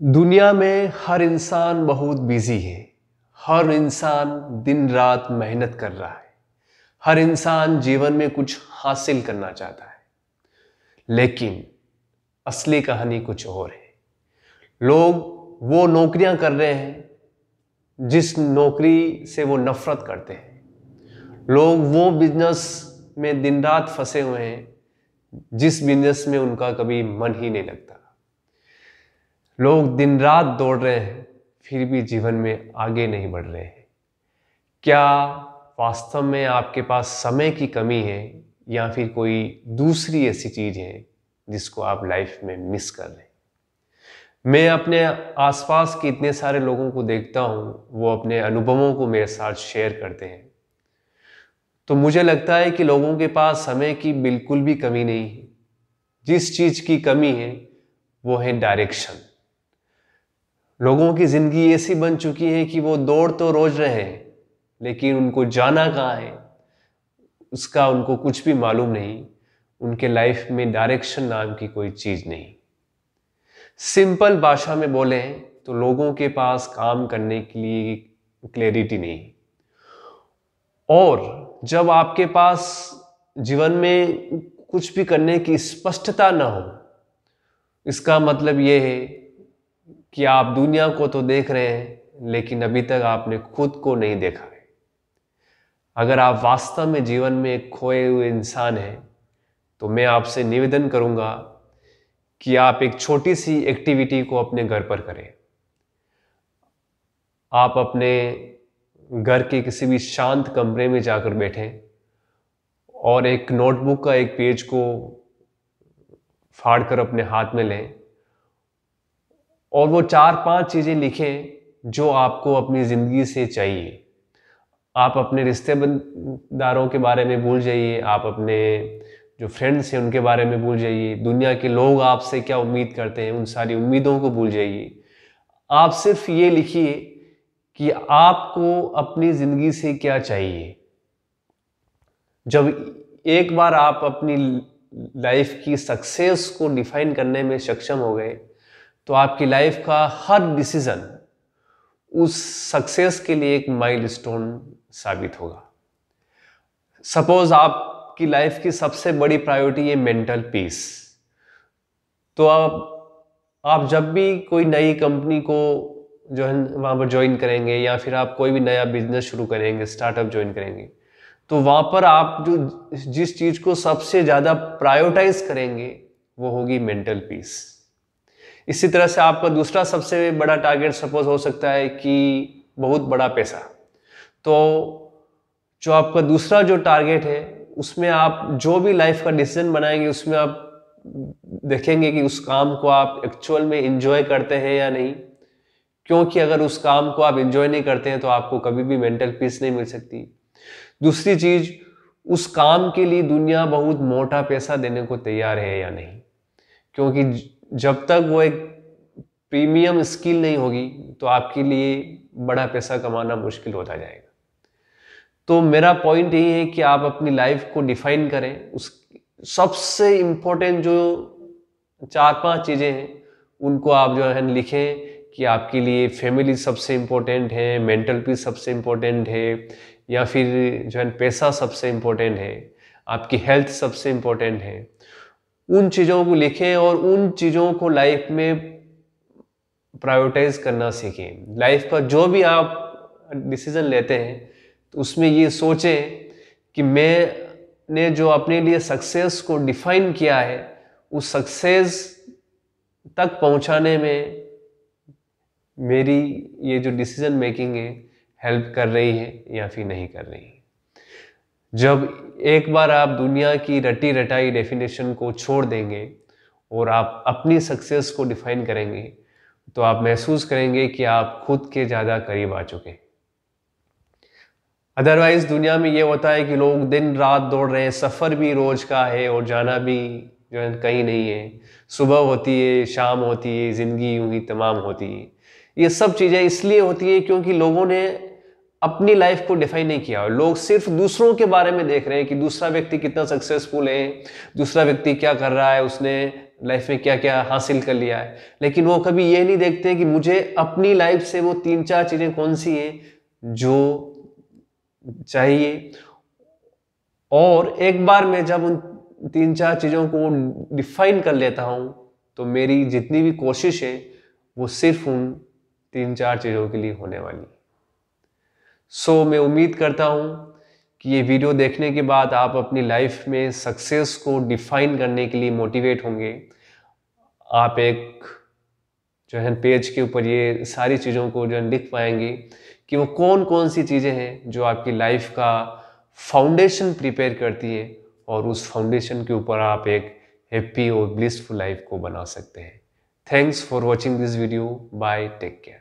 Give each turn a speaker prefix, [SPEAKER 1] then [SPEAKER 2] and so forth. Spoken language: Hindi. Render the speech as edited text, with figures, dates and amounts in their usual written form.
[SPEAKER 1] दुनिया में हर इंसान बहुत बिजी है। हर इंसान दिन रात मेहनत कर रहा है। हर इंसान जीवन में कुछ हासिल करना चाहता है, लेकिन असली कहानी कुछ और है। लोग वो नौकरियां कर रहे हैं जिस नौकरी से वो नफरत करते हैं। लोग वो बिजनेस में दिन रात फंसे हुए हैं जिस बिजनेस में उनका कभी मन ही नहीं लगता। लोग दिन रात दौड़ रहे हैं, फिर भी जीवन में आगे नहीं बढ़ रहे हैं। क्या वास्तव में आपके पास समय की कमी है, या फिर कोई दूसरी ऐसी चीज है जिसको आप लाइफ में मिस कर रहे हैं? मैं अपने आसपास के इतने सारे लोगों को देखता हूं, वो अपने अनुभवों को मेरे साथ शेयर करते हैं, तो मुझे लगता है कि लोगों के पास समय की बिल्कुल भी कमी नहीं है। जिस चीज की कमी है वो है डायरेक्शन। लोगों की जिंदगी ऐसी बन चुकी है कि वो दौड़ तो रोज रहे हैं, लेकिन उनको जाना कहाँ है उसका उनको कुछ भी मालूम नहीं। उनके लाइफ में डायरेक्शन नाम की कोई चीज नहीं। सिंपल भाषा में बोले तो लोगों के पास काम करने के लिए क्लैरिटी नहीं। और जब आपके पास जीवन में कुछ भी करने की स्पष्टता ना हो, इसका मतलब यह है कि आप दुनिया को तो देख रहे हैं, लेकिन अभी तक आपने खुद को नहीं देखा है। अगर आप वास्तव में जीवन में एक खोए हुए इंसान हैं, तो मैं आपसे निवेदन करूंगा कि आप एक छोटी सी एक्टिविटी को अपने घर पर करें। आप अपने घर के किसी भी शांत कमरे में जाकर बैठें और एक नोटबुक का एक पेज को फाड़कर अपने हाथ में लें और वो 4-5 चीजें लिखें जो आपको अपनी जिंदगी से चाहिए। आप अपने रिश्तेदारों के बारे में भूल जाइए, आप अपने जो फ्रेंड्स हैं उनके बारे में भूल जाइए, दुनिया के लोग आपसे क्या उम्मीद करते हैं उन सारी उम्मीदों को भूल जाइए। आप सिर्फ ये लिखिए कि आपको अपनी जिंदगी से क्या चाहिए। जब एक बार आप अपनी लाइफ की सक्सेस को डिफाइन करने में सक्षम हो गए, तो आपकी लाइफ का हर डिसीजन उस सक्सेस के लिए एक माइलस्टोन साबित होगा। सपोज आपकी लाइफ की सबसे बड़ी प्रायोरिटी है मेंटल पीस, तो आप जब भी कोई नई कंपनी को जो है वहां पर ज्वाइन करेंगे, या फिर आप कोई भी नया बिजनेस शुरू करेंगे, स्टार्टअप ज्वाइन करेंगे, तो वहां पर आप जिस चीज को सबसे ज्यादा प्रायोरिटाइज करेंगे वो होगी मेंटल पीस। इसी तरह से आपका दूसरा सबसे बड़ा टारगेट सपोज हो सकता है कि बहुत बड़ा पैसा। तो जो आपका दूसरा जो टारगेट है, उसमें आप जो भी लाइफ का डिसीजन बनाएंगे, उसमें आप देखेंगे कि उस काम को आप एक्चुअल में एंजॉय करते हैं या नहीं। क्योंकि अगर उस काम को आप एंजॉय नहीं करते हैं तो आपको कभी भी मेंटल पीस नहीं मिल सकती। दूसरी चीज, उस काम के लिए दुनिया बहुत मोटा पैसा देने को तैयार है या नहीं। क्योंकि जब तक वो एक प्रीमियम स्किल नहीं होगी तो आपके लिए बड़ा पैसा कमाना मुश्किल होता जाएगा। तो मेरा पॉइंट यही है कि आप अपनी लाइफ को डिफाइन करें। उस सबसे इंपॉर्टेंट जो 4-5 चीजें हैं उनको आप जो है लिखें कि आपके लिए फैमिली सबसे इंपॉर्टेंट है, मेंटल पीस सबसे इंपॉर्टेंट है, या फिर जो है पैसा सबसे इंपॉर्टेंट है, आपकी हेल्थ सबसे इंपॉर्टेंट है। उन चीज़ों को लिखें और उन चीज़ों को लाइफ में प्रायोरिटाइज करना सीखें। लाइफ का जो भी आप डिसीजन लेते हैं तो उसमें ये सोचें कि मैंने जो अपने लिए सक्सेस को डिफाइन किया है, उस सक्सेस तक पहुंचाने में मेरी ये जो डिसीजन मेकिंग है हेल्प कर रही है या फिर नहीं कर रही है। जब एक बार आप दुनिया की रटी रटाई डेफिनेशन को छोड़ देंगे और आप अपनी सक्सेस को डिफाइन करेंगे, तो आप महसूस करेंगे कि आप खुद के ज़्यादा करीब आ चुके हैं। अदरवाइज दुनिया में ये होता है कि लोग दिन रात दौड़ रहे हैं, सफ़र भी रोज का है और जाना भी जो है कहीं नहीं है। सुबह होती है, शाम होती है, ज़िंदगी यूं ही तमाम होती है। ये सब चीज़ें इसलिए होती है क्योंकि लोगों ने अपनी लाइफ को डिफाइन नहीं किया। लोग सिर्फ दूसरों के बारे में देख रहे हैं कि दूसरा व्यक्ति कितना सक्सेसफुल है, दूसरा व्यक्ति क्या कर रहा है, उसने लाइफ में क्या क्या हासिल कर लिया है, लेकिन वो कभी ये नहीं देखते कि मुझे अपनी लाइफ से वो 3-4 चीज़ें कौन सी है जो चाहिए। और एक बार मैं जब उन 3-4 चीज़ों को डिफाइन कर लेता हूँ तो मेरी जितनी भी कोशिश है वो सिर्फ उन 3-4 चीज़ों के लिए होने वाली। सो मैं उम्मीद करता हूँ कि ये वीडियो देखने के बाद आप अपनी लाइफ में सक्सेस को डिफाइन करने के लिए मोटिवेट होंगे। आप एक जो है पेज के ऊपर ये सारी चीज़ों को जो है लिख पाएंगे कि वो कौन कौन सी चीज़ें हैं जो आपकी लाइफ का फाउंडेशन प्रिपेयर करती है और उस फाउंडेशन के ऊपर आप एक हैप्पी और ब्लिसफुल लाइफ को बना सकते हैं। Thanks for watching this video. Bye, take care.